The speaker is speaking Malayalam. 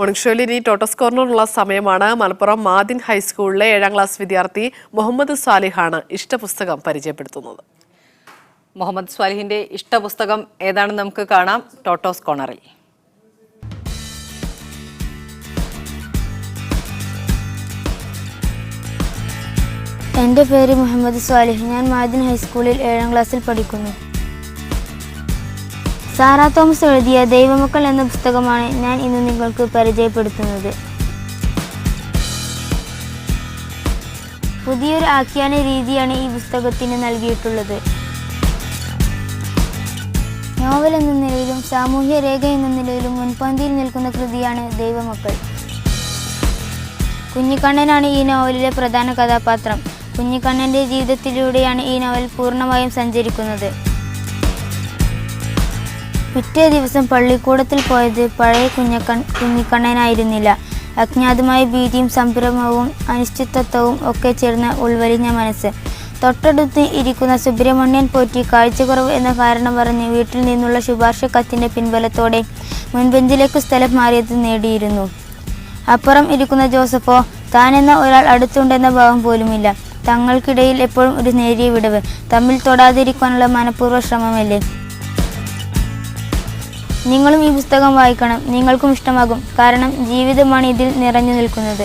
മോർണിംഗ് ഷോയിൽ ഇനി ടോട്ടസ് കോർണറിനുള്ള സമയമാണ്. മലപ്പുറം മാദിൻ ഹൈസ്കൂളിലെ 7ാം ക്ലാസ് വിദ്യാർത്ഥി മുഹമ്മദ് സ്വാലിഹാണ് ഇഷ്ടപുസ്തകം പരിചയപ്പെടുത്തുന്നത്. മുഹമ്മദ് സ്വാലിഹിന്റെ ഇഷ്ടപുസ്തകം ഏതാണെന്ന് നമുക്ക് കാണാം ടോട്ടോസ് കോർണറിൽ. എൻ്റെ പേര് മുഹമ്മദ് സ്വാലിഹ്. ഞാൻ മാദിൻ ഹൈസ്കൂളിൽ 7ാം ക്ലാസ്സിൽ പഠിക്കുന്നു. സാറാ തോമസ് എഴുതിയ ദൈവമക്കൾ എന്ന പുസ്തകമാണ് ഞാൻ ഇന്ന് നിങ്ങൾക്ക് പരിചയപ്പെടുത്തുന്നത്. പുതിയൊരു ആഖ്യാന രീതിയാണ് ഈ പുസ്തകത്തിന് നൽകിയിട്ടുള്ളത്. നോവൽ എന്ന നിലയിലും സാമൂഹ്യ രേഖ എന്ന നിലയിലും മുൻപന്തിയിൽ നിൽക്കുന്ന കൃതിയാണ് ദൈവമക്കൾ. കുഞ്ഞിക്കണ്ണനാണ് ഈ നോവലിലെ പ്രധാന കഥാപാത്രം. കുഞ്ഞിക്കണ്ണൻ്റെ ജീവിതത്തിലൂടെയാണ് ഈ നോവൽ പൂർണ്ണമായും സഞ്ചരിക്കുന്നത്. പിറ്റേ ദിവസം പള്ളിക്കൂടത്തിൽ പോയത് പഴയ കുഞ്ഞിക്കണ്ണനായിരുന്നില്ല. അജ്ഞാതമായ ഭീതിയും സംഭ്രമവും അനിശ്ചിതത്വവും ഒക്കെ ചേർന്ന ഉൾവലിഞ്ഞ മനസ്സ്. തൊട്ടടുത്ത് ഇരിക്കുന്ന സുബ്രഹ്മണ്യൻ പോറ്റി കാഴ്ചക്കുറവ് എന്ന കാരണം പറഞ്ഞ് വീട്ടിൽ നിന്നുള്ള ശുപാർശ കത്തിൻ്റെ പിൻബലത്തോടെ മുൻബെഞ്ചിലേക്ക് സ്ഥലം മാറിയത് നേടിയിരുന്നു. അപ്പുറം ഇരിക്കുന്ന ജോസഫോ താനെന്ന ഒരാൾ അടുത്തുണ്ടെന്ന ഭാവം പോലുമില്ല. തങ്ങൾക്കിടയിൽ എപ്പോഴും ഒരു നേരിയ വിടവ്. തമ്മിൽ തൊടാതിരിക്കാനുള്ള മനഃപൂർവ്വ ശ്രമമല്ലേ. നിങ്ങളും ഈ പുസ്തകം വായിക്കണം. നിങ്ങൾക്കും ഇഷ്ടമാകും. കാരണം ജീവിതമാണ് ഇതിൽ നിറഞ്ഞു നിൽക്കുന്നത്.